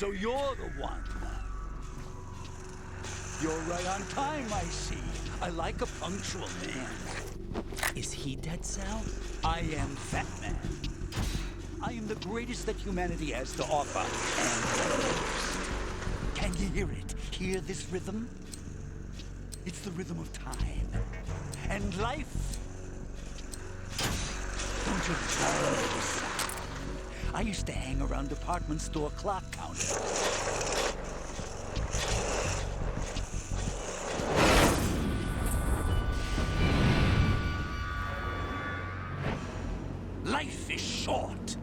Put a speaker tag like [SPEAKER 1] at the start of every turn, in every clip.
[SPEAKER 1] So you're the one. You're right on time, I see. I like a punctual man.
[SPEAKER 2] Is he Dead Cell?
[SPEAKER 1] I am Fat Man. I am the greatest that humanity has to offer, and can you hear it? Hear this rhythm? It's the rhythm of time and life. Don't you love this sound? I used to hang around department store clock counters. Life is short.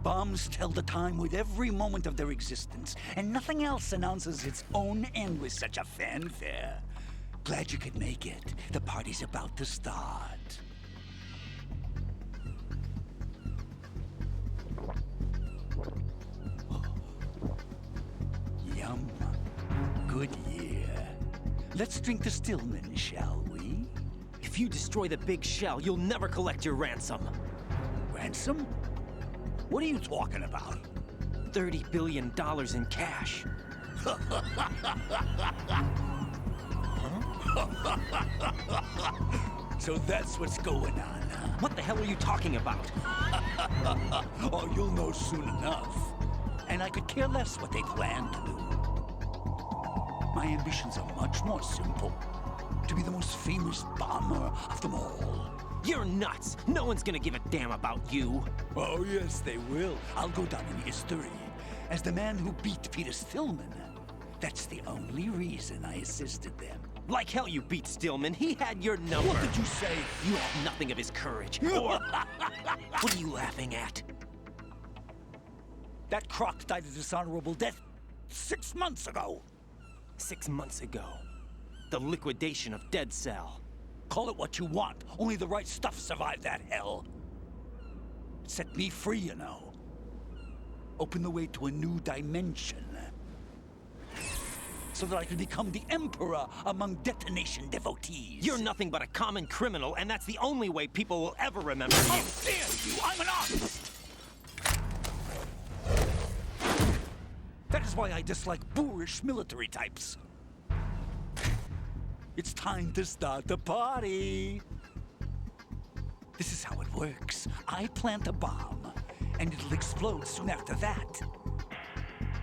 [SPEAKER 1] Bombs tell the time with every moment of their existence, and nothing else announces its own end with such a fanfare. Glad you could make it. The party's about to start. Yum. Good year. Let's drink to Stillman, shall we?
[SPEAKER 2] If you destroy the big shell, you'll never collect your ransom.
[SPEAKER 1] Ransom? What are you talking about?
[SPEAKER 2] $30 billion in cash.
[SPEAKER 1] So that's what's going on, huh?
[SPEAKER 2] What the hell are you talking about?
[SPEAKER 1] Oh, you'll know soon enough. And I could care less what they plan to do. My ambitions are much more simple. To be the most famous bomber of them all.
[SPEAKER 2] You're nuts! No one's gonna give a damn about you.
[SPEAKER 1] Oh, yes, they will. I'll go down in history as the man who beat Peter Stillman. That's the only reason I assisted them.
[SPEAKER 2] Like hell you beat Stillman. He had your number.
[SPEAKER 1] What did you say?
[SPEAKER 2] You have nothing of his courage. Or... What are you laughing at?
[SPEAKER 1] That croc died a dishonorable death 6 months ago.
[SPEAKER 2] 6 months ago. The liquidation of Dead Cell.
[SPEAKER 1] Call it what you want. Only the right stuff survived that hell. It set me free, you know. Opened the way to a new dimension. So that I could become the Emperor among detonation devotees.
[SPEAKER 2] You're nothing but a common criminal, and that's the only way people will ever remember you.
[SPEAKER 1] How dare you! I'm an artist! That is why I dislike boorish military types. It's time to start the party. This is how it works. I plant a bomb, and it'll explode soon after that.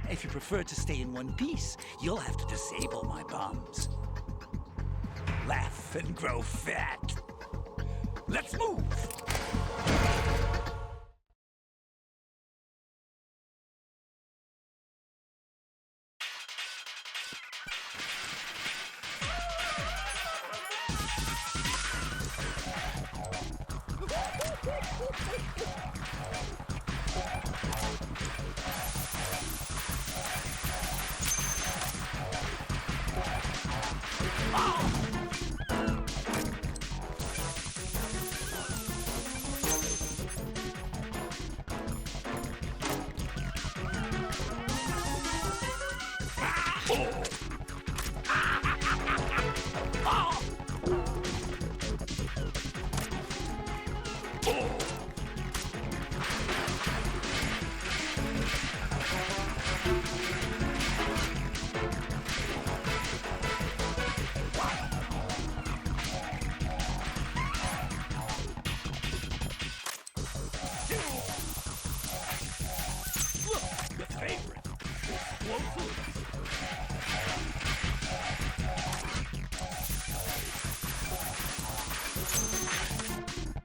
[SPEAKER 1] If you prefer to stay in one piece, you'll have to disable my bombs. Laugh and grow fat. Let's move!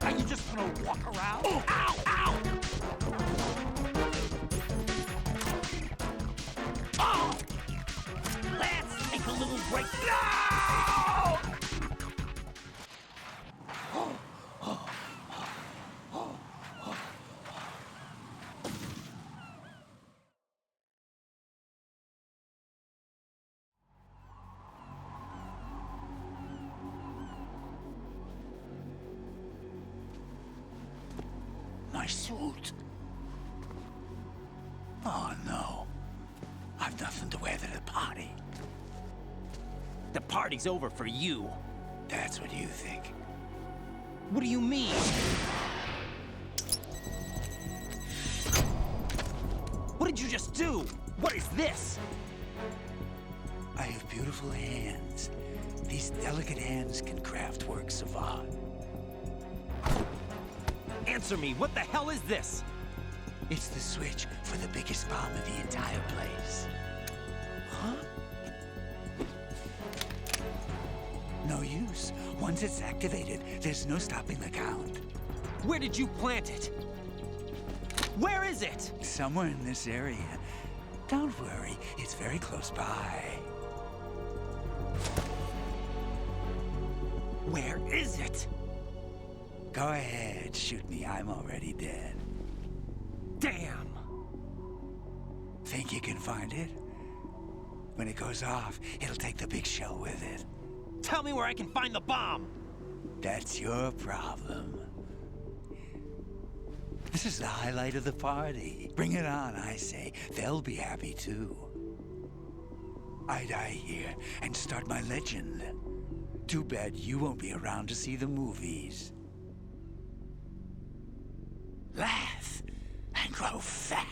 [SPEAKER 1] Are you just gonna walk around? Oh, ow, ow! Oh! Let's take a little break. No! My suit. Oh, no. I've nothing to wear to the party.
[SPEAKER 2] The party's over for you.
[SPEAKER 1] That's what you think.
[SPEAKER 2] What do you mean? What did you just do? What is this?
[SPEAKER 1] I have beautiful hands. These delicate hands can craft works of art.
[SPEAKER 2] Answer me, what the hell is this?
[SPEAKER 1] It's the switch for the biggest bomb in the entire place.
[SPEAKER 2] Huh?
[SPEAKER 1] No use. Once it's activated, there's no stopping the count.
[SPEAKER 2] Where did you plant it? Where is it?
[SPEAKER 1] Somewhere in this area. Don't worry, it's very close by.
[SPEAKER 2] Where is it?
[SPEAKER 1] Go ahead, shoot me. I'm already dead.
[SPEAKER 2] Damn!
[SPEAKER 1] Think you can find it? When it goes off, it'll take the big shell with it.
[SPEAKER 2] Tell me where I can find the bomb!
[SPEAKER 1] That's your problem. This is the highlight of the party. Bring it on, I say. They'll be happy too. I die here and start my legend. Too bad you won't be around to see the movies. Laugh and grow fat.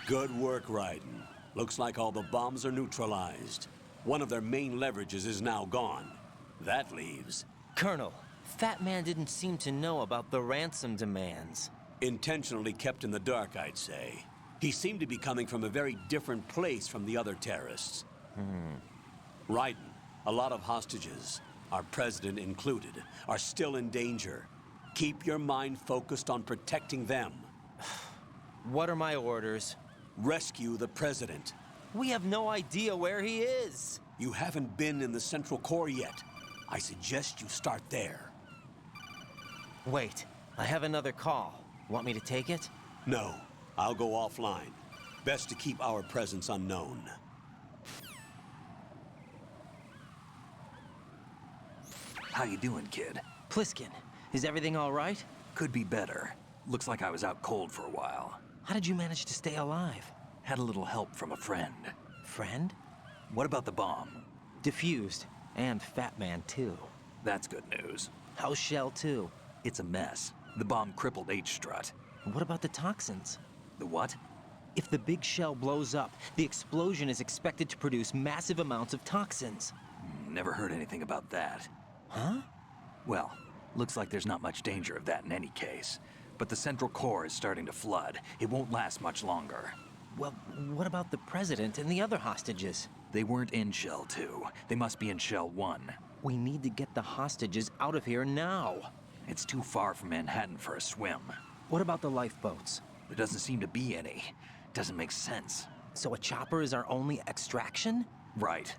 [SPEAKER 3] Good work, Raiden. Looks like all the bombs are neutralized. One of their main leverages is now gone. That leaves...
[SPEAKER 2] Colonel, Fat Man didn't seem to know about the ransom demands.
[SPEAKER 3] Intentionally kept in the dark, I'd say. He seemed to be coming from a very different place from the other terrorists. Raiden, a lot of hostages, our president included, are still in danger. Keep your mind focused on protecting them.
[SPEAKER 2] What are my orders?
[SPEAKER 3] Rescue the president.
[SPEAKER 2] We have no idea where he is.
[SPEAKER 3] You haven't been in the Central Core yet. I suggest you start there.
[SPEAKER 2] Wait, I have another call. Want me to take it?
[SPEAKER 3] No, I'll go offline. Best to keep our presence unknown.
[SPEAKER 4] How you doing, kid?
[SPEAKER 2] Pliskin, is everything all right?
[SPEAKER 4] Could be better. Looks like I was out cold for a while.
[SPEAKER 2] How did you manage to stay alive?
[SPEAKER 4] Had a little help from a friend.
[SPEAKER 2] Friend?
[SPEAKER 4] What about the bomb?
[SPEAKER 2] Diffused. And Fat Man, too.
[SPEAKER 4] That's good news.
[SPEAKER 2] How's Shell, too?
[SPEAKER 4] It's a mess. The bomb crippled H-Strut.
[SPEAKER 2] What about the toxins?
[SPEAKER 4] The what?
[SPEAKER 2] If the big shell blows up, the explosion is expected to produce massive amounts of toxins.
[SPEAKER 4] Never heard anything about that.
[SPEAKER 2] Huh?
[SPEAKER 4] Well, looks like there's not much danger of that in any case. But the Central Core is starting to flood. It won't last much longer.
[SPEAKER 2] Well, what about the president and the other hostages?
[SPEAKER 4] They weren't in Shell 2. They must be in Shell 1.
[SPEAKER 2] We need to get the hostages out of here now.
[SPEAKER 4] It's too far from Manhattan for a swim.
[SPEAKER 2] What about the lifeboats?
[SPEAKER 4] There doesn't seem to be any. Doesn't make sense.
[SPEAKER 2] So a chopper is our only extraction?
[SPEAKER 4] Right.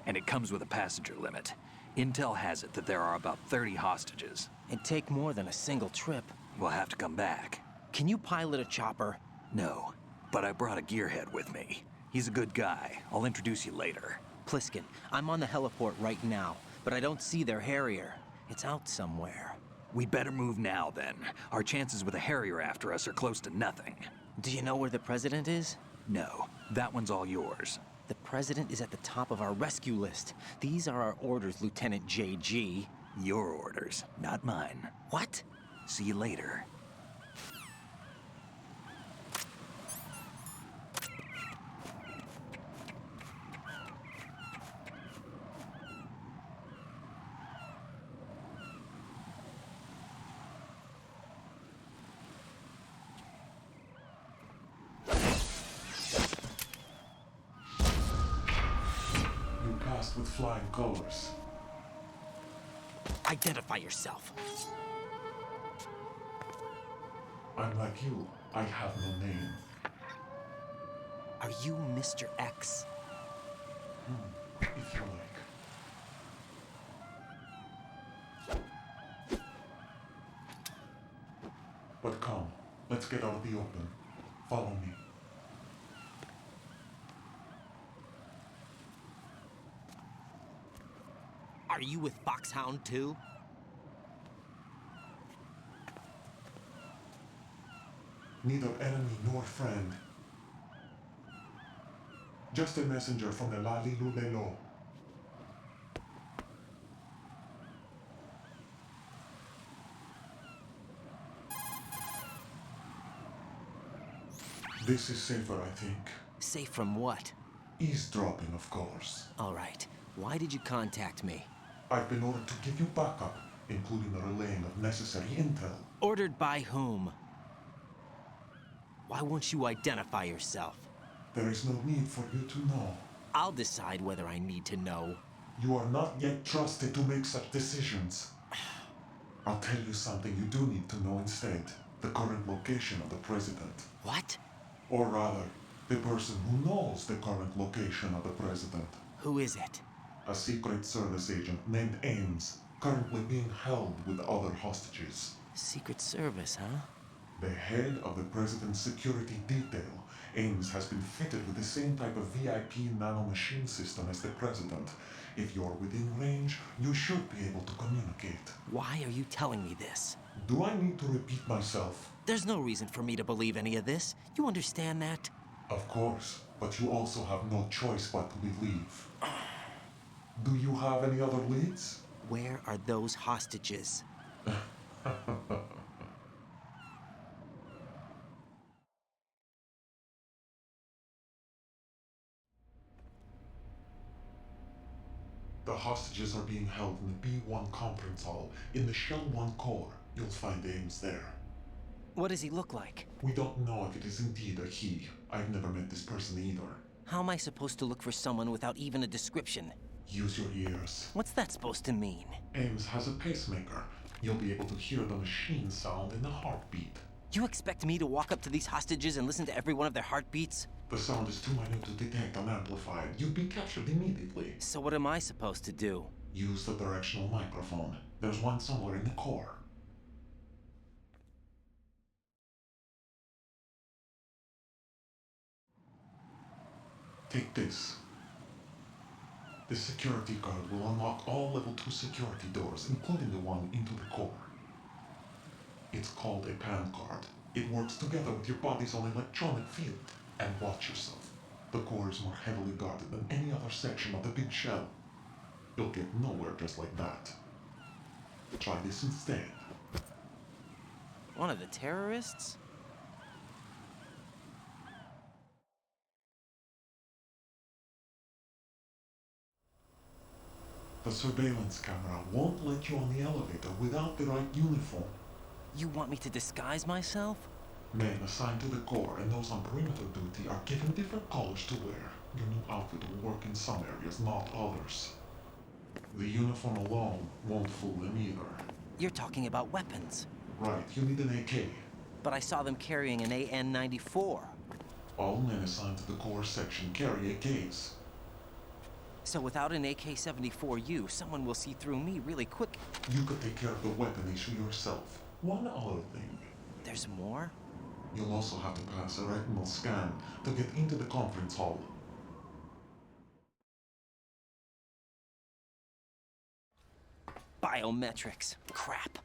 [SPEAKER 4] And it comes with a passenger limit. Intel has it that there are about 30 hostages.
[SPEAKER 2] It'd take more than a single trip.
[SPEAKER 4] We'll have to come back.
[SPEAKER 2] Can you pilot a chopper?
[SPEAKER 4] No, but I brought a gearhead with me. He's a good guy. I'll introduce you later.
[SPEAKER 2] Pliskin, I'm on the heliport right now, but I don't see their Harrier. It's out somewhere.
[SPEAKER 4] We'd better move now, then. Our chances with a Harrier after us are close to nothing.
[SPEAKER 2] Do you know where the president is?
[SPEAKER 4] No, that one's all yours.
[SPEAKER 2] The president is at the top of our rescue list. These are our orders, Lieutenant JG.
[SPEAKER 4] Your orders, not mine.
[SPEAKER 2] What?
[SPEAKER 4] See you later.
[SPEAKER 5] You passed with flying colors.
[SPEAKER 2] Identify yourself.
[SPEAKER 5] I'm like you. I have no name.
[SPEAKER 2] Are you Mr. X?
[SPEAKER 5] If you like. But come, let's get out of the open. Follow me.
[SPEAKER 2] Are you with Foxhound too?
[SPEAKER 5] Neither enemy nor friend. Just a messenger from the Lali Lulelo. This is safer, I think.
[SPEAKER 2] Safe from what?
[SPEAKER 5] Eavesdropping, of course.
[SPEAKER 2] All right. Why did you contact me?
[SPEAKER 5] I've been ordered to give you backup, including the relaying of necessary intel.
[SPEAKER 2] Ordered by whom? Why won't you identify yourself?
[SPEAKER 5] There is no need for you to know.
[SPEAKER 2] I'll decide whether I need to know.
[SPEAKER 5] You are not yet trusted to make such decisions. I'll tell you something you do need to know instead. The current location of the president.
[SPEAKER 2] What?
[SPEAKER 5] Or rather, the person who knows the current location of the president.
[SPEAKER 2] Who is it?
[SPEAKER 5] A Secret Service agent named Ames, currently being held with other hostages.
[SPEAKER 2] Secret Service, huh?
[SPEAKER 5] The head of the president's security detail, Ames has been fitted with the same type of VIP nanomachine system as the president. If you're within range, you should be able to communicate.
[SPEAKER 2] Why are you telling me this?
[SPEAKER 5] Do I need to repeat myself?
[SPEAKER 2] There's no reason for me to believe any of this. You understand that?
[SPEAKER 5] Of course, but you also have no choice but to believe. Do you have any other leads?
[SPEAKER 2] Where are those hostages?
[SPEAKER 5] The hostages are being held in the B1 conference hall in the Shell 1 core. You'll find Ames there.
[SPEAKER 2] What does he look like?
[SPEAKER 5] We don't know if it is indeed a he. I've never met this person either.
[SPEAKER 2] How am I supposed to look for someone without even a description?
[SPEAKER 5] Use your ears.
[SPEAKER 2] What's that supposed to mean?
[SPEAKER 5] Ames has a pacemaker. You'll be able to hear the machine sound in the heartbeat.
[SPEAKER 2] You expect me to walk up to these hostages and listen to every one of their heartbeats?
[SPEAKER 5] The sound is too minute to detect unamplified. You'd be captured immediately.
[SPEAKER 2] So what am I supposed to do?
[SPEAKER 5] Use the directional microphone. There's one somewhere in the core. Take this. This security card will unlock all level 2 security doors, including the one into the core. It's called a PAN card. It works together with your body's own electronic field. And watch yourself. The core is more heavily guarded than any other section of the big shell. You'll get nowhere just like that. Try this instead.
[SPEAKER 2] One of the terrorists?
[SPEAKER 5] The surveillance camera won't let you on the elevator without the right uniform.
[SPEAKER 2] You want me to disguise myself?
[SPEAKER 5] Men assigned to the core and those on perimeter duty are given different colors to wear. Your new outfit will work in some areas, not others. The uniform alone won't fool them either.
[SPEAKER 2] You're talking about weapons.
[SPEAKER 5] Right, you need an AK.
[SPEAKER 2] But I saw them carrying an AN-94.
[SPEAKER 5] All men assigned to the core section carry AKs.
[SPEAKER 2] So without an AK-74U, someone will see through me really quick.
[SPEAKER 5] You could take care of the weapon issue yourself. One other thing.
[SPEAKER 2] There's more?
[SPEAKER 5] You'll also have to pass a retinal scan to get into the conference hall.
[SPEAKER 2] Biometrics. Crap.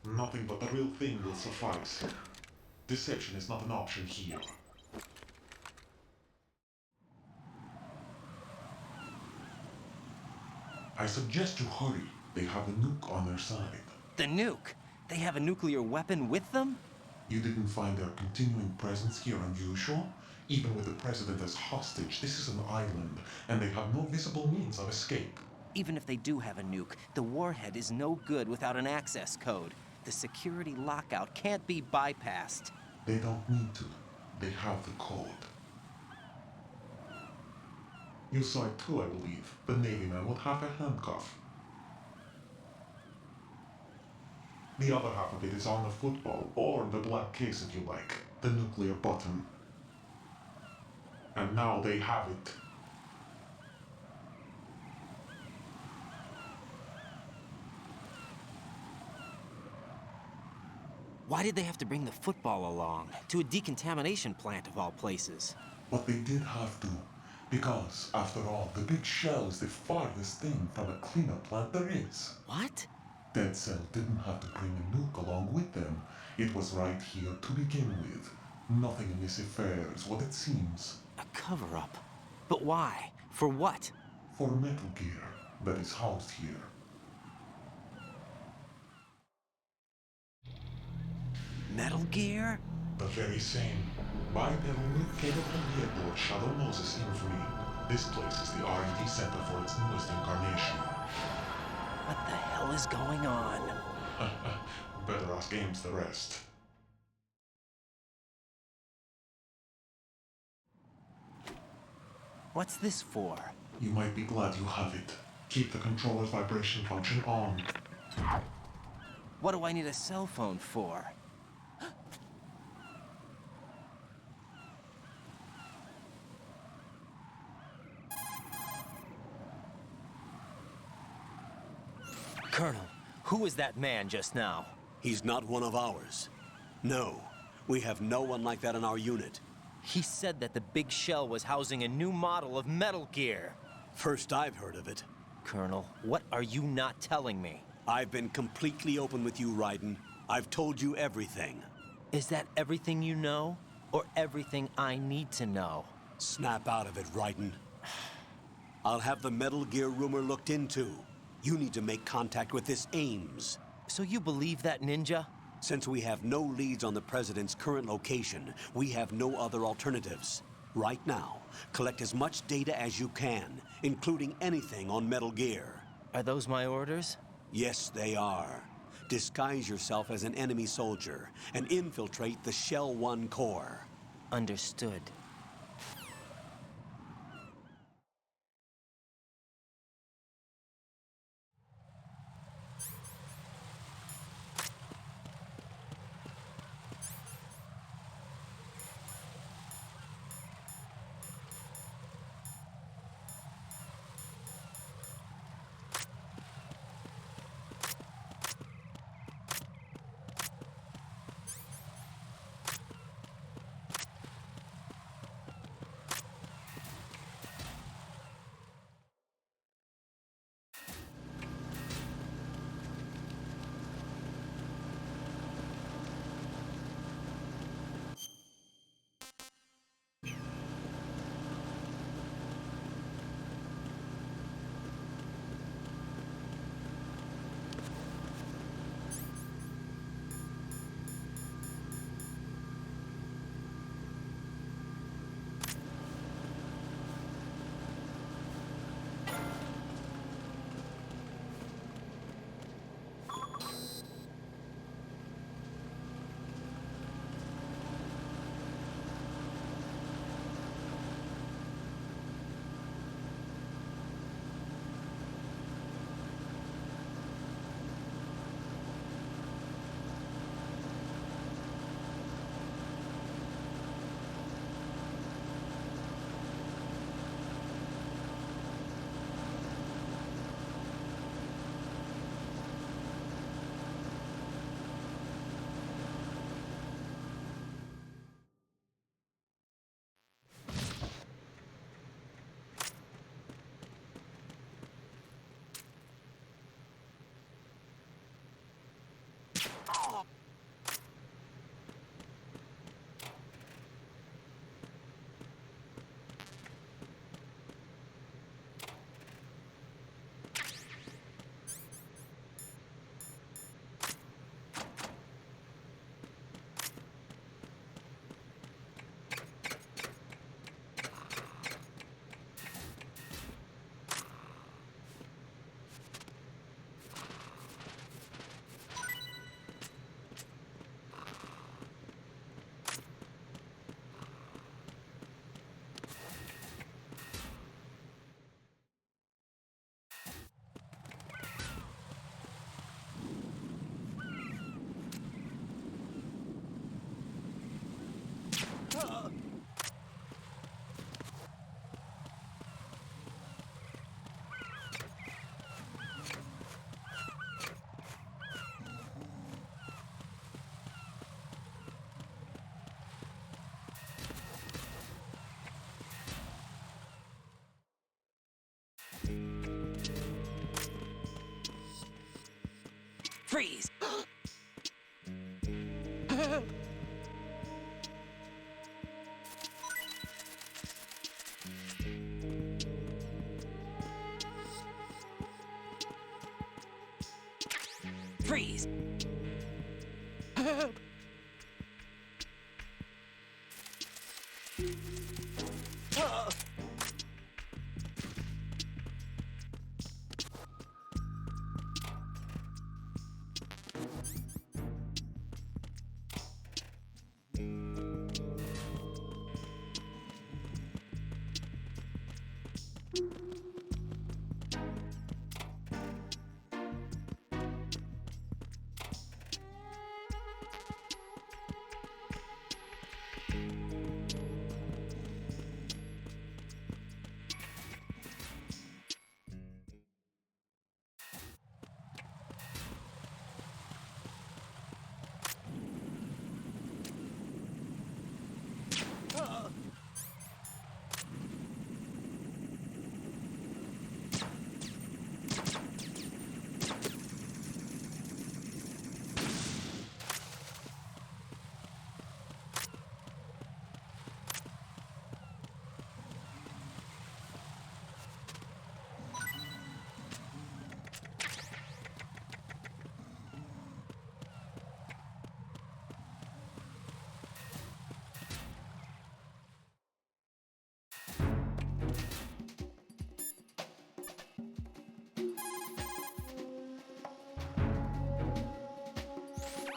[SPEAKER 5] Nothing but the real thing will suffice. Deception is not an option here. I suggest you hurry. They have a nuke on their side.
[SPEAKER 2] The nuke? They have a nuclear weapon with them?
[SPEAKER 5] You didn't find their continuing presence here unusual? Even with the president as hostage, this is an island, and they have no visible means of escape.
[SPEAKER 2] Even if they do have a nuke, the warhead is no good without an access code. The security lockout can't be bypassed.
[SPEAKER 5] They don't need to. They have the code. You saw it too, I believe. The Navy man with half a handcuff. The other half of it is on the football, or the black case if you like. The nuclear button. And now they have it.
[SPEAKER 2] Why did they have to bring the football along? To a decontamination plant of all places.
[SPEAKER 5] But they did have to. Because, after all, the big shell is the farthest thing from a cleanup plant there is.
[SPEAKER 2] What?
[SPEAKER 5] Dead Cell didn't have to bring a nuke along with them. It was right here to begin with. Nothing in this affair is what it seems.
[SPEAKER 2] A cover-up? But why? For what?
[SPEAKER 5] For Metal Gear that is housed here.
[SPEAKER 2] Metal Gear?
[SPEAKER 5] The very same. Bipedal nuke capable from the airport Shadow Moses infamy. This place is the R&D center for its newest incarnation.
[SPEAKER 2] What the hell is going on?
[SPEAKER 5] Better ask Ames the rest.
[SPEAKER 2] What's this for?
[SPEAKER 5] You might be glad you have it. Keep the controller's vibration function on.
[SPEAKER 2] What do I need a cell phone for? Colonel, who was that man just now?
[SPEAKER 3] He's not one of ours. No, we have no one like that in our unit.
[SPEAKER 2] He said that the big shell was housing a new model of Metal Gear.
[SPEAKER 3] First I've heard of it.
[SPEAKER 2] Colonel, what are you not telling me?
[SPEAKER 3] I've been completely open with you, Raiden. I've told you everything.
[SPEAKER 2] Is that everything you know? Or everything I need to know?
[SPEAKER 3] Snap out of it, Raiden. I'll have the Metal Gear rumor looked into. You need to make contact with this Ames.
[SPEAKER 2] So you believe that ninja?
[SPEAKER 3] Since we have no leads on the President's current location, we have no other alternatives. Right now, collect as much data as you can, including anything on Metal Gear.
[SPEAKER 2] Are those my orders?
[SPEAKER 3] Yes, they are. Disguise yourself as an enemy soldier and infiltrate the Shell 1 core.
[SPEAKER 2] Understood. Freeze! Freeze!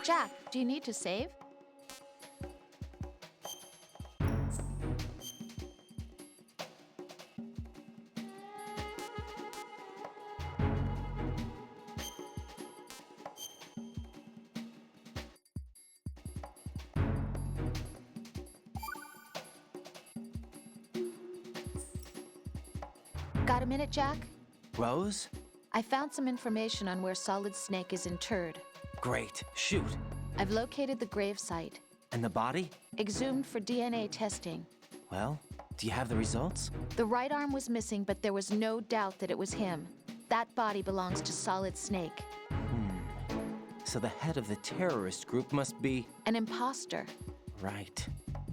[SPEAKER 6] Jack, do you need to save? Got a minute, Jack?
[SPEAKER 2] Rose?
[SPEAKER 6] I found some information on where Solid Snake is interred.
[SPEAKER 2] Great. Shoot.
[SPEAKER 6] I've located the grave site,
[SPEAKER 2] And the body?
[SPEAKER 6] exhumed for DNA testing.
[SPEAKER 2] Well, do you have the results?
[SPEAKER 6] The right arm was missing, but there was no doubt that it was him. That body belongs to Solid Snake.
[SPEAKER 2] So the head of the terrorist group must be...
[SPEAKER 6] An imposter.
[SPEAKER 2] Right.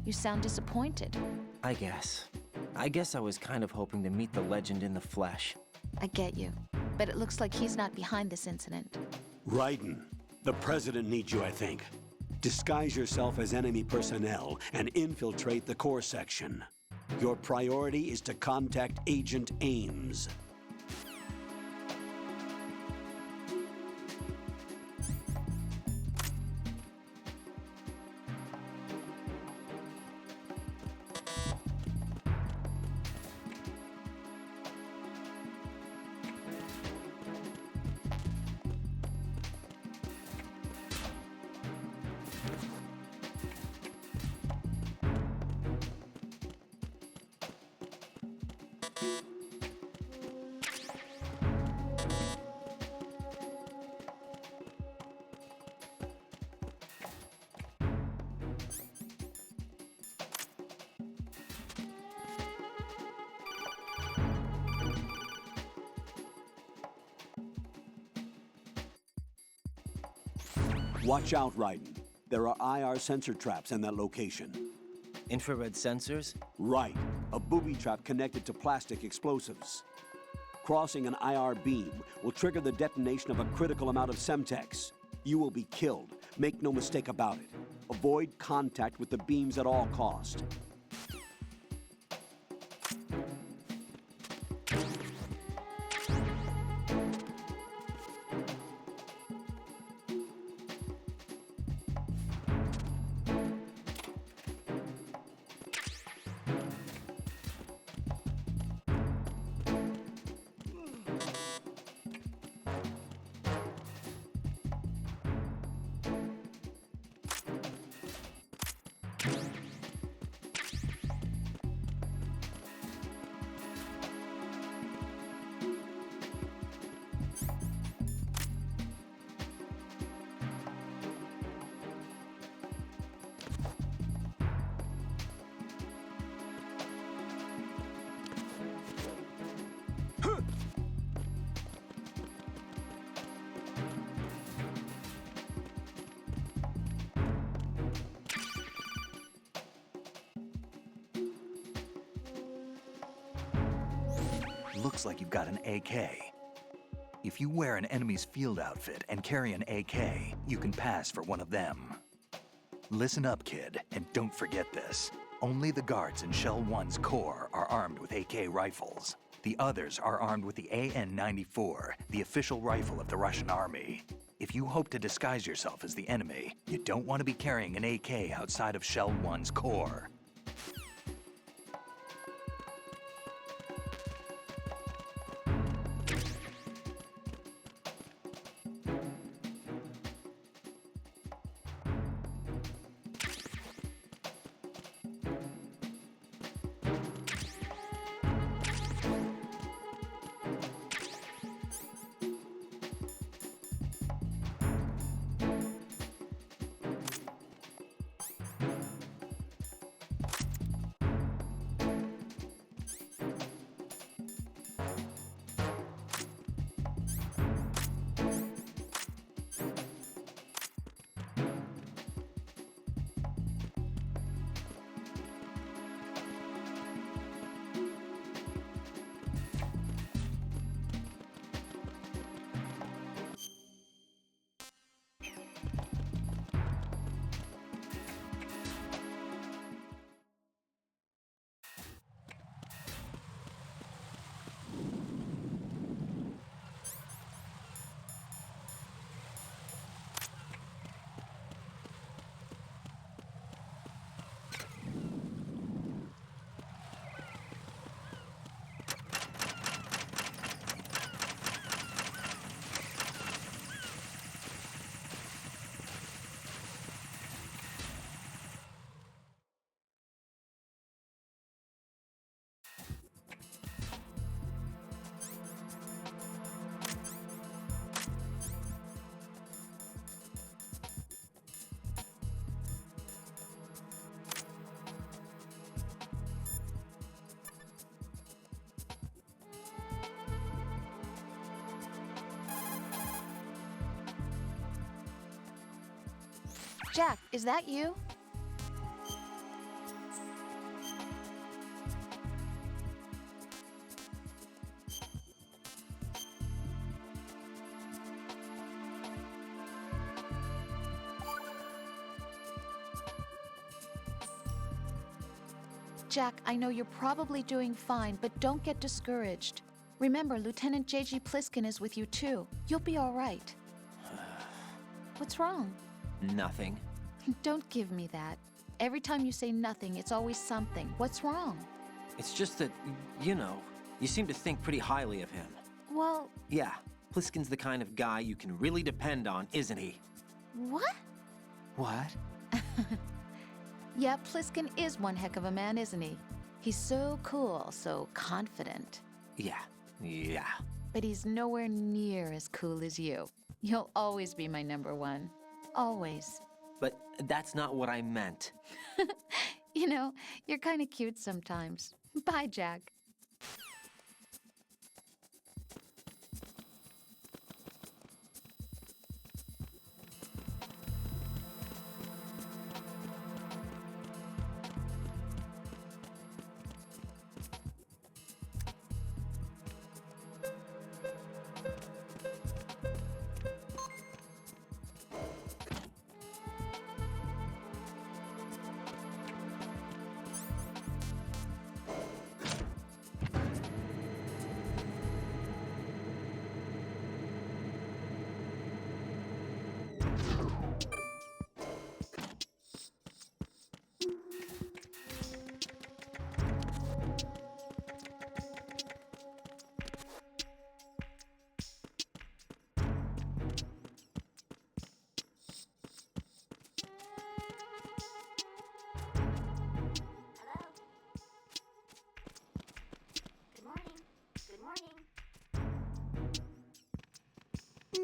[SPEAKER 6] You sound disappointed.
[SPEAKER 2] I guess. I guess I was kind of hoping to meet the legend in the flesh.
[SPEAKER 6] I get you. But it looks like he's not behind this incident.
[SPEAKER 3] Raiden, the president needs you, I think. Disguise yourself as enemy personnel and infiltrate the core section. Your priority is to contact Agent Ames. Watch out, Raiden. There are IR sensor traps in that location.
[SPEAKER 2] Infrared sensors?
[SPEAKER 3] Right. A booby trap connected to plastic explosives. Crossing an IR beam will trigger the detonation of a critical amount of Semtex. You will be killed. Make no mistake about it. Avoid contact with the beams at all cost.
[SPEAKER 4] looks like you've got an AK. If you wear an enemy's field outfit and carry an AK, you can pass for one of them. Listen up, kid, and don't forget this. Only the guards in Shell 1's core are armed with AK rifles. The others are armed with the AN-94, the official rifle of the Russian army. If you hope to disguise yourself as the enemy, you don't want to be carrying an AK outside of Shell 1's core.
[SPEAKER 6] Jack, is that you? Jack, I know you're probably doing fine, but don't get discouraged. Remember, Lieutenant J.G. Pliskin is with you too. You'll be all right. What's wrong?
[SPEAKER 2] Nothing.
[SPEAKER 6] Don't give me that. Every time you say nothing, it's always something. What's wrong?
[SPEAKER 2] It's just that, you seem to think pretty highly of him.
[SPEAKER 6] Well,
[SPEAKER 2] Yeah, Pliskin's the kind of guy you can really depend on, isn't he?
[SPEAKER 6] what?
[SPEAKER 2] What?
[SPEAKER 6] Yeah, Pliskin is one heck of a man, isn't he? He's so cool, so confident.
[SPEAKER 2] Yeah.
[SPEAKER 6] But he's nowhere near as cool as you. You'll always be my number one. Always.
[SPEAKER 2] But that's not what I meant.
[SPEAKER 6] You know, you're kind of cute sometimes. Bye, Jack.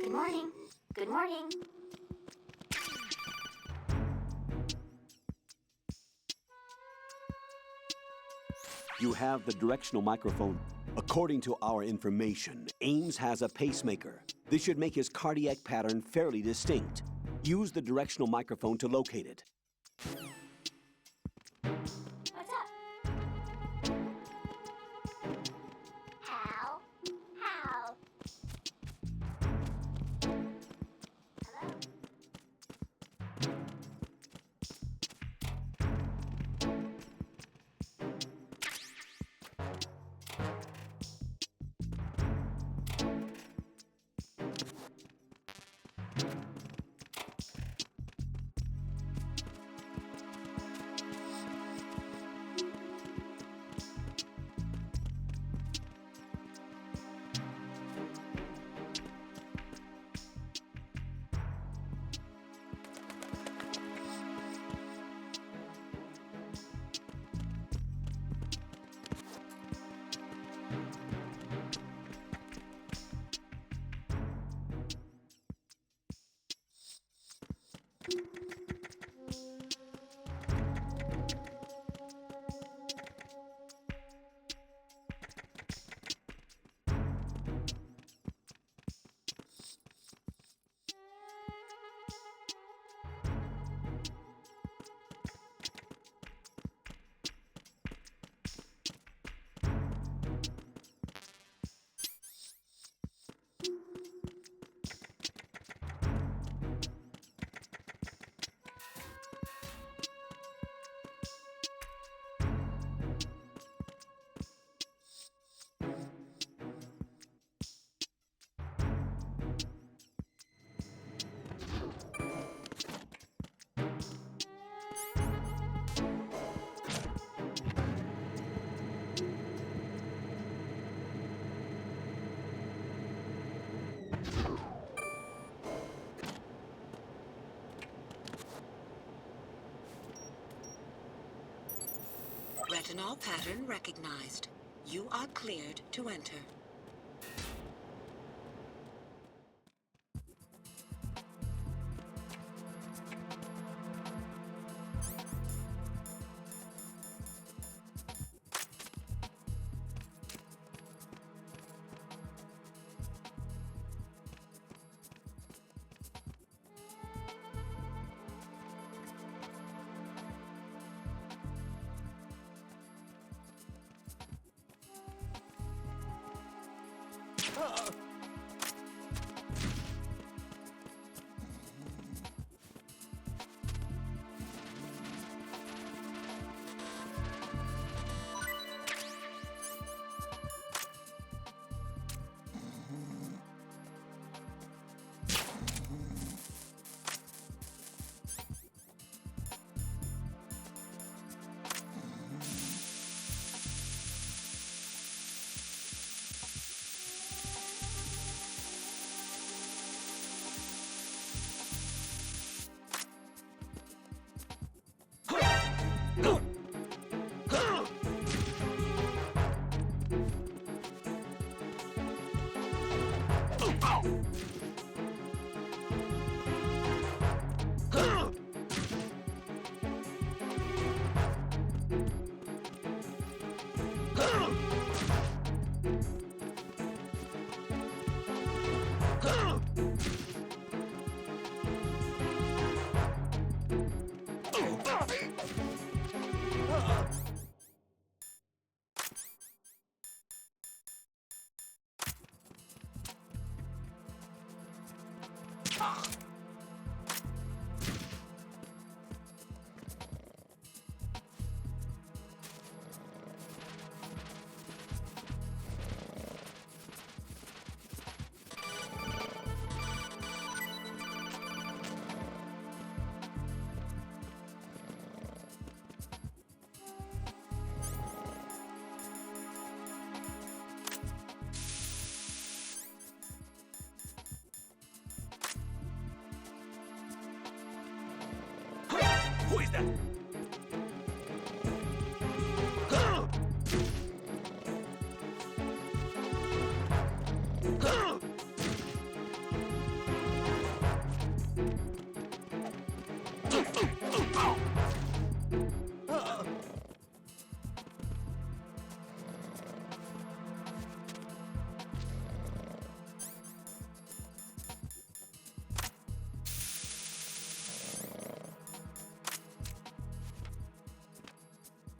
[SPEAKER 7] Good morning. Good morning.
[SPEAKER 3] You have the directional microphone. According to our information, Ames has a pacemaker. This should make his cardiac pattern fairly distinct. Use the directional microphone to locate it.
[SPEAKER 7] What's up? Hal?
[SPEAKER 8] Retinol pattern recognized. You are cleared to enter.
[SPEAKER 1] Who is that?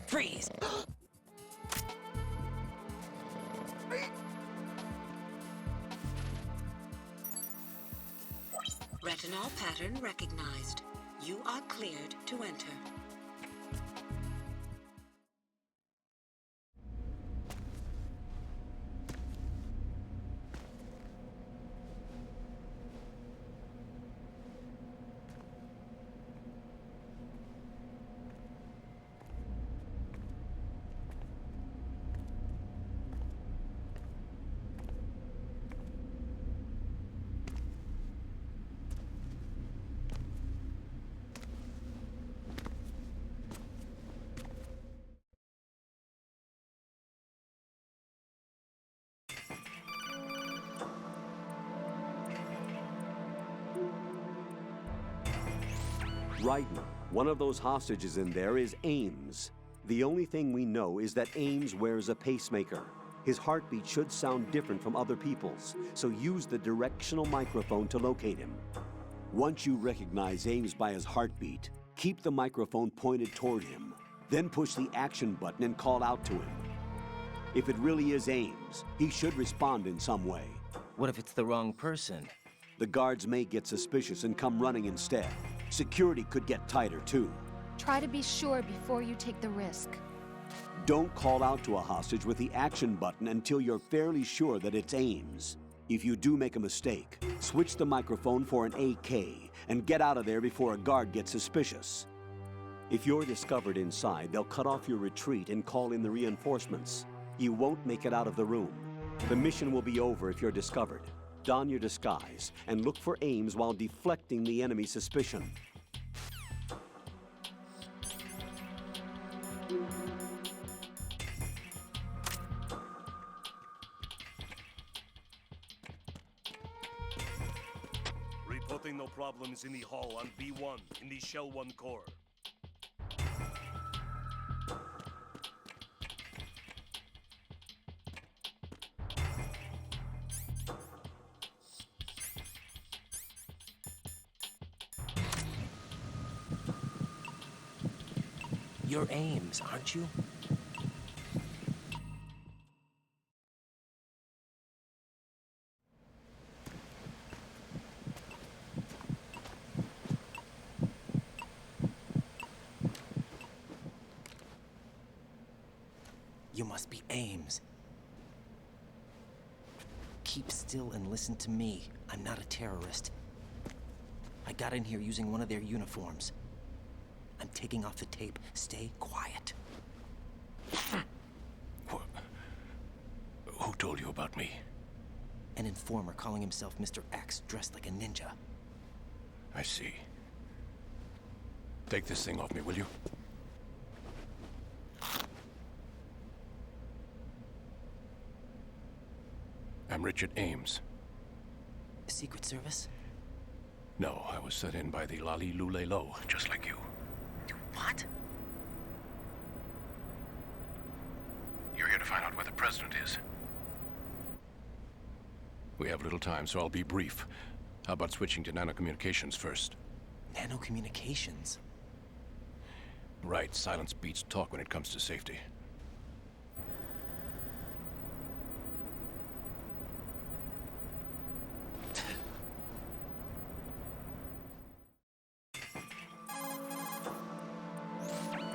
[SPEAKER 2] Freeze!
[SPEAKER 8] Retinol pattern recognized. You are cleared to enter.
[SPEAKER 3] Raiden, one of those hostages in there is Ames. The only thing we know is that Ames wears a pacemaker. His heartbeat should sound different from other people's, so use the directional microphone to locate him. Once you recognize Ames by his heartbeat, keep the microphone pointed toward him. Then push the action button and call out to him. If it really is Ames, he should respond in some way.
[SPEAKER 2] What if it's the wrong person?
[SPEAKER 3] The guards may get suspicious and come running instead. Security could get tighter, too.
[SPEAKER 6] Try to be sure before you take the risk.
[SPEAKER 3] Don't call out to a hostage with the action button until you're fairly sure that it's Ames. If you do make a mistake, switch the microphone for an AK and get out of there before a guard gets suspicious. If you're discovered inside, they'll cut off your retreat and call in the reinforcements. You won't make it out of the room. The mission will be over if you're discovered. Don your disguise and look for Ames while deflecting the enemy's suspicion.
[SPEAKER 9] Reporting no problems in the hall on B1 in the Shell 1 core.
[SPEAKER 2] You're Ames, aren't you? You must be Ames. Keep still and listen to me. I'm not a terrorist. I got in here using one of their uniforms. I'm taking off the tape. Stay quiet.
[SPEAKER 10] Who told you about me?
[SPEAKER 2] An informer calling himself Mr. X, dressed like a ninja.
[SPEAKER 10] I see. Take this thing off me, will you? I'm Richard Ames.
[SPEAKER 2] Secret Service?
[SPEAKER 10] No, I was sent in by the Lali Lule Lo, just like you.
[SPEAKER 2] What?
[SPEAKER 10] You're here to find out where the president is. We have little time, so I'll be brief. How about switching to nanocommunications first?
[SPEAKER 2] Nanocommunications?
[SPEAKER 10] Right, silence beats talk when it comes to safety.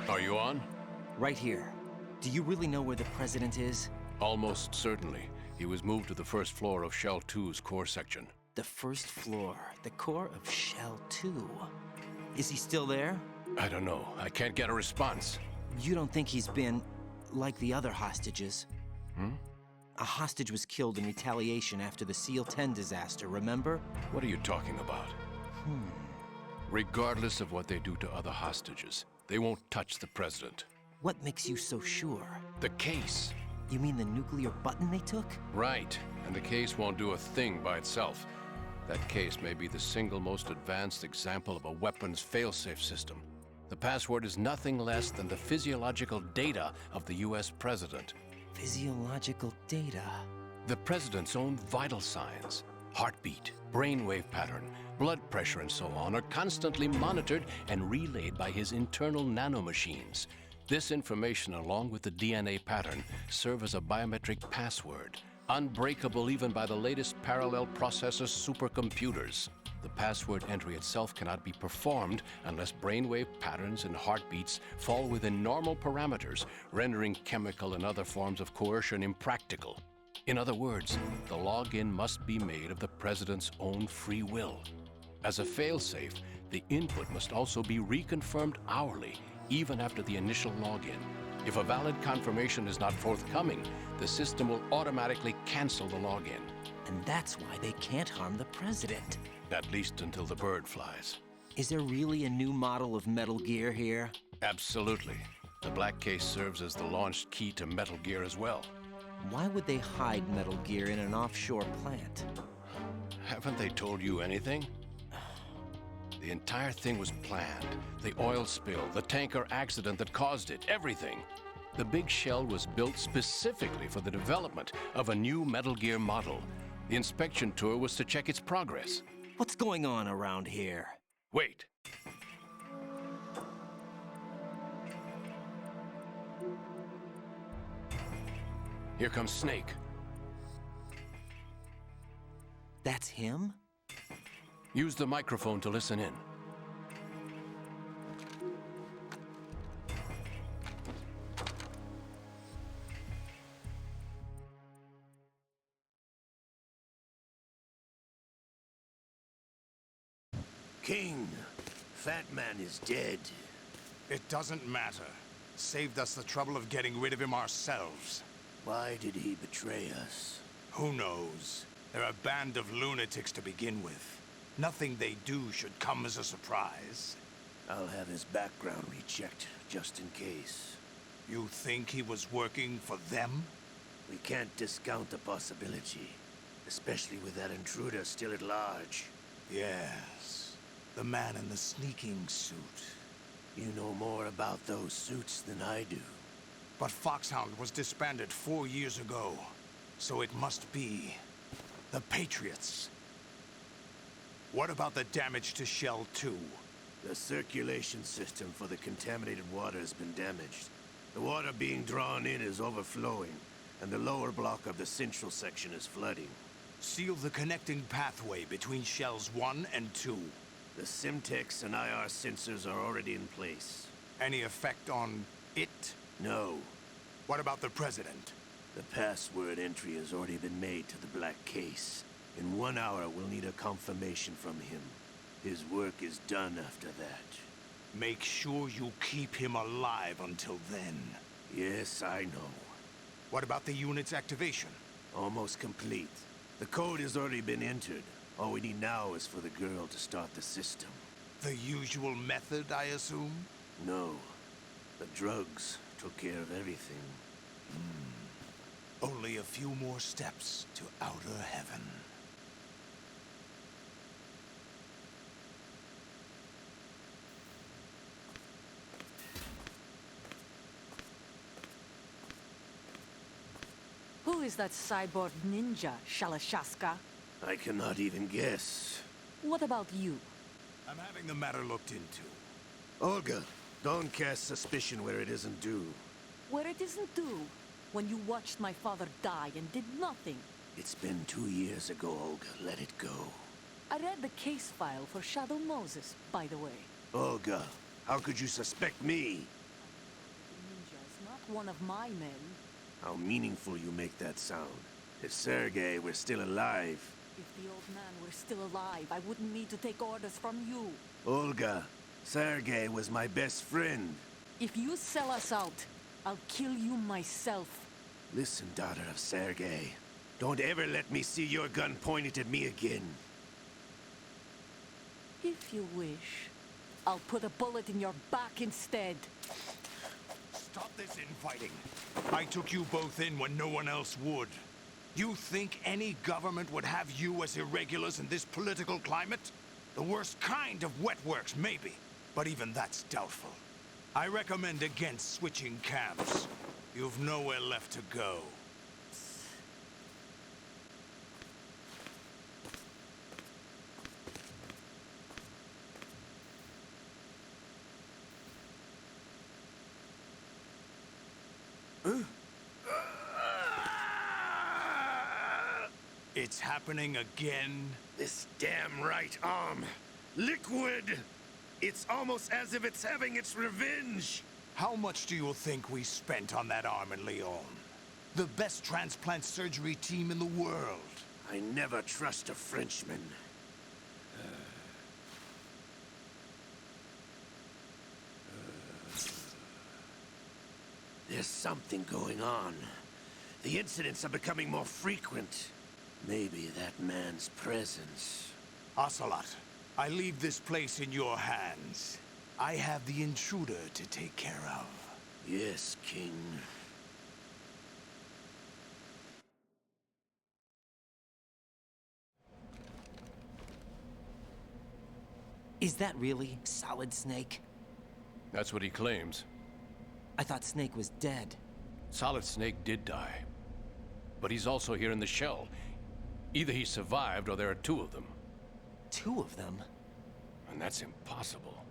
[SPEAKER 10] Are you on?
[SPEAKER 2] Right here. Do you really know where the president is?
[SPEAKER 10] Almost certainly. He was moved to the first floor of Shell 2's core section.
[SPEAKER 2] The first floor. The core of Shell 2. Is he still there?
[SPEAKER 10] I don't know. I can't get a response.
[SPEAKER 2] You don't think he's been like the other hostages? A hostage was killed in retaliation after the SEAL 10 disaster, remember?
[SPEAKER 10] What are you talking about? Regardless of what they do to other hostages, they won't touch the president.
[SPEAKER 2] What makes you so sure?
[SPEAKER 10] The case.
[SPEAKER 2] You mean the nuclear button they took?
[SPEAKER 10] Right. And the case won't do a thing by itself. That case may be the single most advanced example of a weapons failsafe system. The password is nothing less than the physiological data of the US president.
[SPEAKER 2] Physiological data?
[SPEAKER 10] The president's own vital signs, heartbeat, brainwave pattern, blood pressure, and so on, are constantly monitored and relayed by his internal nanomachines. This information, along with the DNA pattern, serve as a biometric password, unbreakable even by the latest parallel processor supercomputers. The password entry itself cannot be performed unless brainwave patterns and heartbeats fall within normal parameters, rendering chemical and other forms of coercion impractical. In other words, the login must be made of the president's own free will. As a failsafe, the input must also be reconfirmed hourly, even after the initial login. If a valid confirmation is not forthcoming, the system will automatically cancel the login.
[SPEAKER 2] And that's why they can't harm the president.
[SPEAKER 10] At least until the bird flies.
[SPEAKER 2] Is there really a new model of Metal Gear here?
[SPEAKER 10] Absolutely. The black case serves as the launch key to Metal Gear as well.
[SPEAKER 2] Why would they hide Metal Gear in an offshore plant?
[SPEAKER 10] Haven't they told you anything? The entire thing was planned. The oil spill, the tanker accident that caused it, everything. The big shell was built specifically for the development of a new Metal Gear model. The inspection tour was to check its progress.
[SPEAKER 2] What's going on around here?
[SPEAKER 10] Wait. Here comes Snake.
[SPEAKER 2] That's him?
[SPEAKER 10] Use the microphone to listen in.
[SPEAKER 11] King, Fat Man is dead.
[SPEAKER 12] It doesn't matter. Saved us the trouble of getting rid of him ourselves.
[SPEAKER 11] Why did he betray us?
[SPEAKER 12] Who knows? They're a band of lunatics to begin with. Nothing they do should come as a surprise.
[SPEAKER 11] I'll have his background rechecked, just in case.
[SPEAKER 12] You think he was working for them?
[SPEAKER 11] We can't discount the possibility, especially with that intruder still at large.
[SPEAKER 12] Yes. The man in the sneaking suit.
[SPEAKER 11] You know more about those suits than I do.
[SPEAKER 12] But Foxhound was disbanded 4 years ago. So it must be the Patriots. What about the damage to Shell 2?
[SPEAKER 11] The circulation system for the contaminated water has been damaged. The water being drawn in is overflowing, and the lower block of the central section is flooding.
[SPEAKER 12] Seal the connecting pathway between Shells 1 and 2.
[SPEAKER 11] The Simtex and IR sensors are already in place.
[SPEAKER 12] Any effect on it?
[SPEAKER 11] No.
[SPEAKER 12] What about the President?
[SPEAKER 11] The password entry has already been made to the black case. In 1 hour, we'll need a confirmation from him. His work is done after that.
[SPEAKER 12] Make sure you keep him alive until then.
[SPEAKER 11] Yes, I know.
[SPEAKER 12] What about the unit's activation?
[SPEAKER 11] Almost complete. The code has already been entered. All we need now is for the girl to start the system.
[SPEAKER 12] The usual method, I assume?
[SPEAKER 11] No. The drugs took care of everything.
[SPEAKER 12] Only a few more steps to outer heaven.
[SPEAKER 13] Who is that cyborg ninja, Shalashaska?
[SPEAKER 11] I cannot even guess.
[SPEAKER 13] What about you?
[SPEAKER 12] I'm having the matter looked into.
[SPEAKER 11] Olga, don't cast suspicion where it isn't due.
[SPEAKER 13] Where it isn't due? When you watched my father die and did nothing.
[SPEAKER 11] It's been 2 years ago, Olga. Let it go.
[SPEAKER 13] I read the case file for Shadow Moses, by the way.
[SPEAKER 11] Olga, how could you suspect me?
[SPEAKER 13] The ninja is not one of my men.
[SPEAKER 11] How meaningful you make that sound. If Sergei were still alive...
[SPEAKER 13] If the old man were still alive, I wouldn't need to take orders from you.
[SPEAKER 11] Olga, Sergei was my best friend.
[SPEAKER 13] If you sell us out, I'll kill you myself.
[SPEAKER 11] Listen, daughter of Sergei. Don't ever let me see your gun pointed at me again.
[SPEAKER 13] If you wish, I'll put a bullet in your back instead.
[SPEAKER 12] Stop this infighting. I took you both in when no one else would. You think any government would have you as irregulars in this political climate? The worst kind of wet works, maybe. But even that's doubtful. I recommend against switching camps. You've nowhere left to go. It's happening again?
[SPEAKER 11] This damn right arm. Liquid! It's almost as if it's having its revenge.
[SPEAKER 12] How much do you think we spent on that arm in Lyon? The best transplant surgery team in the world.
[SPEAKER 11] I never trust a Frenchman. There's something going on. The incidents are becoming more frequent. Maybe that man's presence.
[SPEAKER 12] Ocelot, I leave this place in your hands. I have the intruder to take care of.
[SPEAKER 11] Yes, King.
[SPEAKER 2] Is that really Solid Snake?
[SPEAKER 10] That's what he claims.
[SPEAKER 2] I thought Snake was dead.
[SPEAKER 10] Solid Snake did die. But he's also here in the shell. Either he survived or there are 2 of them.
[SPEAKER 2] 2 of them?
[SPEAKER 10] And that's impossible.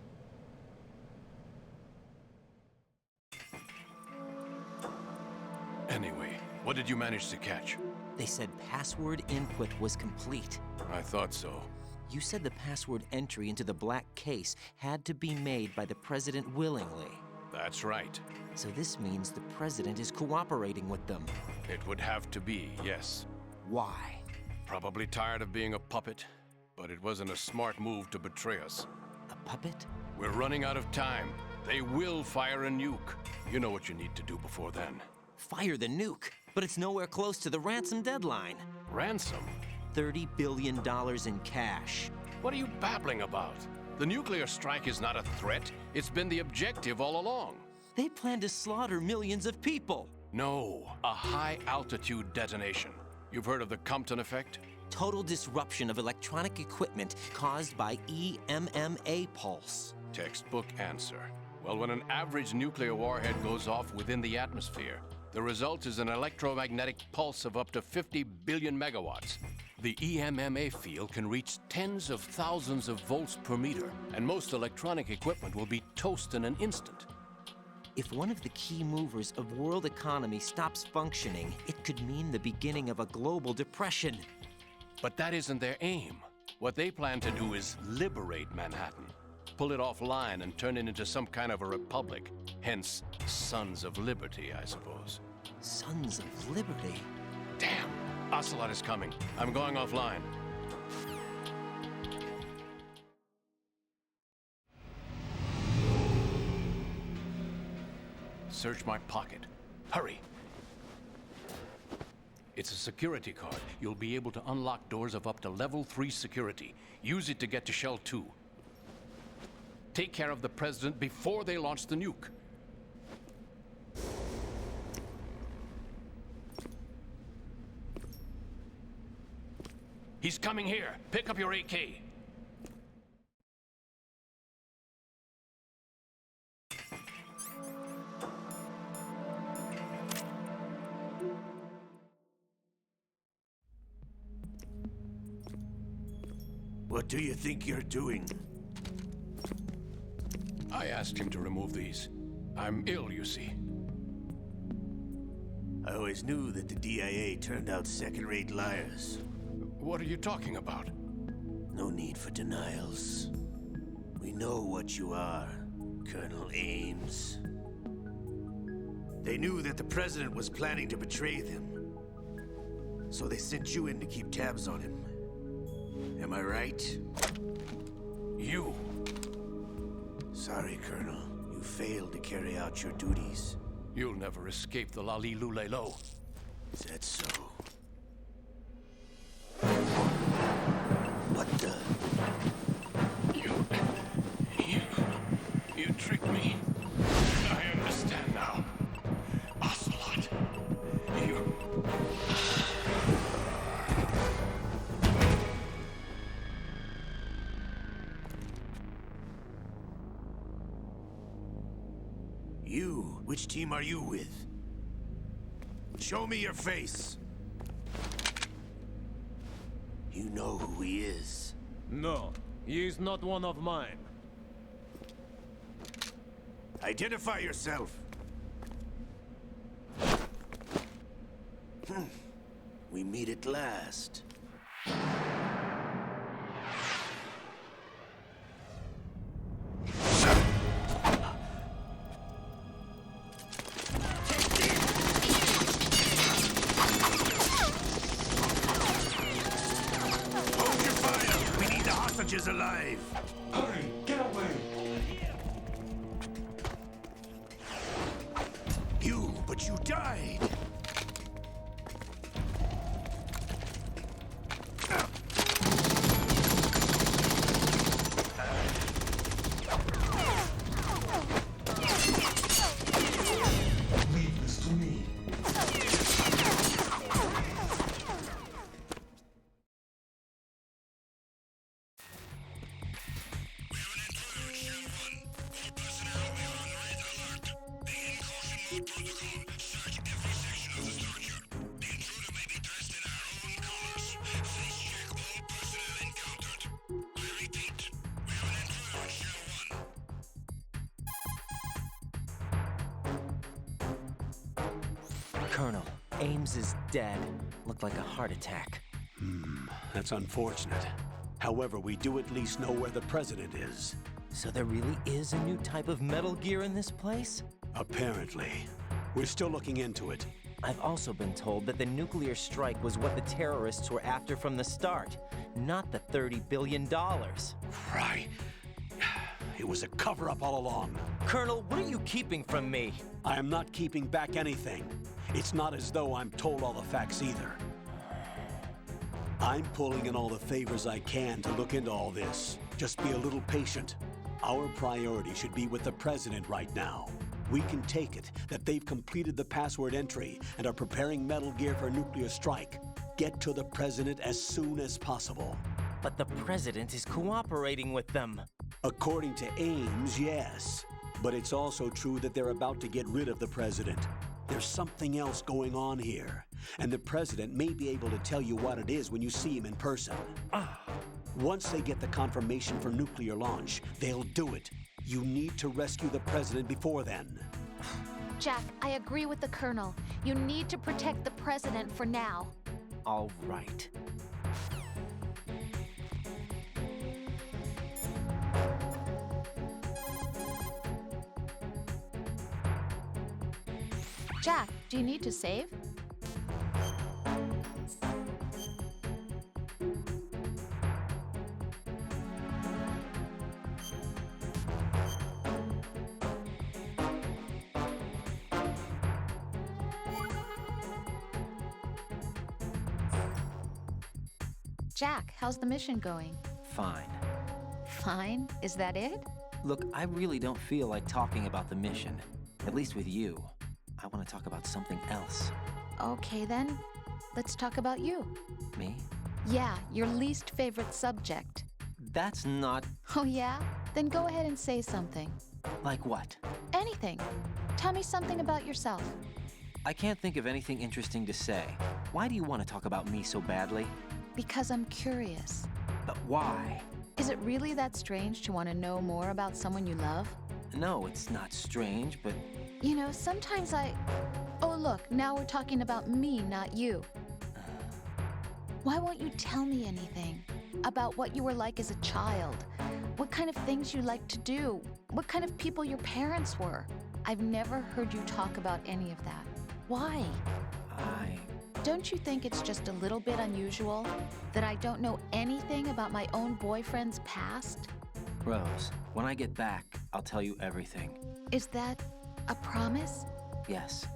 [SPEAKER 10] Anyway, what did you manage to catch?
[SPEAKER 2] They said password input was complete.
[SPEAKER 10] I thought so.
[SPEAKER 2] You said the password entry into the black case had to be made by the President willingly.
[SPEAKER 10] That's right.
[SPEAKER 2] So this means the President is cooperating with them.
[SPEAKER 10] It would have to be, yes.
[SPEAKER 2] Why?
[SPEAKER 10] Probably tired of being a puppet, but it wasn't a smart move to betray us.
[SPEAKER 2] A puppet?
[SPEAKER 10] We're running out of time. They will fire a nuke. You know what you need to do before then.
[SPEAKER 2] Fire the nuke? But it's nowhere close to the ransom deadline.
[SPEAKER 10] Ransom?
[SPEAKER 2] $30 billion in cash.
[SPEAKER 10] What are you babbling about? The nuclear strike is not a threat. It's been the objective all along.
[SPEAKER 2] They plan to slaughter millions of people.
[SPEAKER 10] No, a high-altitude detonation. You've heard of the Compton effect?
[SPEAKER 2] Total disruption of electronic equipment caused by EMMA pulse.
[SPEAKER 10] Textbook answer. Well, when an average nuclear warhead goes off within the atmosphere, the result is an electromagnetic pulse of up to 50 billion megawatts. The EMMA field can reach tens of thousands of volts per meter, and most electronic equipment will be toast in an instant.
[SPEAKER 2] If one of the key movers of world economy stops functioning, it could mean the beginning of a global depression.
[SPEAKER 10] But that isn't their aim. What they plan to do is liberate Manhattan. Pull it offline and turn it into some kind of a republic. Hence, Sons of Liberty, I suppose.
[SPEAKER 2] Sons of Liberty?
[SPEAKER 10] Damn! Ocelot is coming. I'm going offline. Search my pocket. Hurry! It's a security card. You'll be able to unlock doors of up to level 3 security. Use it to get to Shell 2. Take care of the President before they launch the nuke. He's coming here. Pick up your AK.
[SPEAKER 11] What do you think you're doing?
[SPEAKER 10] I asked him to remove these. I'm ill, you see.
[SPEAKER 11] I always knew that the DIA turned out second-rate liars.
[SPEAKER 10] What are you talking about?
[SPEAKER 11] No need for denials. We know what you are, Colonel Ames. They knew that the President was planning to betray them. So they sent you in to keep tabs on him. Am I right?
[SPEAKER 10] You!
[SPEAKER 11] Sorry, Colonel. You failed to carry out your duties.
[SPEAKER 10] You'll never escape the Lali-Lu-Le-Lo.
[SPEAKER 11] Is that so? What the?
[SPEAKER 10] You tricked me. I understand now. Ocelot, you...
[SPEAKER 11] You? Which team are you with? Show me your face. You know who he is.
[SPEAKER 14] No, he is not one of mine.
[SPEAKER 11] Identify yourself. We meet at last. Alive!
[SPEAKER 5] Hurry! Get away!
[SPEAKER 11] But you died!
[SPEAKER 5] Leave this to me.
[SPEAKER 2] Colonel, Ames is dead. Looked like a heart attack.
[SPEAKER 3] That's unfortunate. However, we do at least know where the President is.
[SPEAKER 2] So there really is a new type of Metal Gear in this place?
[SPEAKER 3] Apparently. We're still looking into it.
[SPEAKER 2] I've also been told that the nuclear strike was what the terrorists were after from the start, not the $30 billion.
[SPEAKER 3] Right. It was a cover-up all along.
[SPEAKER 2] Colonel, what are you keeping from me?
[SPEAKER 3] I am not keeping back anything. It's not as though I'm told all the facts either. I'm pulling in all the favors I can to look into all this. Just be a little patient. Our priority should be with the President right now. We can take it that they've completed the password entry and are preparing Metal Gear for a nuclear strike. get to the president as soon as possible.
[SPEAKER 2] But the president is cooperating with them.
[SPEAKER 3] According to Ames, yes. But it's also true that they're about to get rid of the president. There's something else going on here, and the president may be able to tell you what it is when you see him in person. Once they get the confirmation for nuclear launch, they'll do it. You need to rescue the president before then.
[SPEAKER 6] Jack, I agree with the Colonel. You need to protect the president for now.
[SPEAKER 2] All right.
[SPEAKER 6] Jack, do you need to save? Jack, how's the mission going?
[SPEAKER 2] Fine.
[SPEAKER 6] Fine? Is that it?
[SPEAKER 2] Look, I really don't feel like talking about the mission. At least with you. I want to talk about something else.
[SPEAKER 6] Okay then, let's talk about you.
[SPEAKER 2] Me?
[SPEAKER 6] Yeah, your least favorite subject.
[SPEAKER 2] That's not...
[SPEAKER 6] Oh yeah? Then go ahead and say something.
[SPEAKER 2] Like what?
[SPEAKER 6] Anything. Tell me something about yourself.
[SPEAKER 2] I can't think of anything interesting to say. Why do you want to talk about me so badly?
[SPEAKER 6] Because I'm curious.
[SPEAKER 2] But why?
[SPEAKER 6] Is it really that strange to want to know more about someone you love?
[SPEAKER 2] No, it's not strange, but...
[SPEAKER 6] You know, sometimes Oh, look, now we're talking about me, not you. Why won't you tell me anything? About what you were like as a child? What kind of things you liked to do? What kind of people your parents were? I've never heard you talk about any of that. Why? Don't you think it's just a little bit unusual that I don't know anything about my own boyfriend's past?
[SPEAKER 2] Rose, when I get back, I'll tell you everything.
[SPEAKER 6] Is that a promise?
[SPEAKER 2] Yes,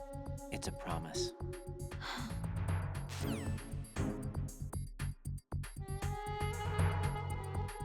[SPEAKER 2] it's a promise.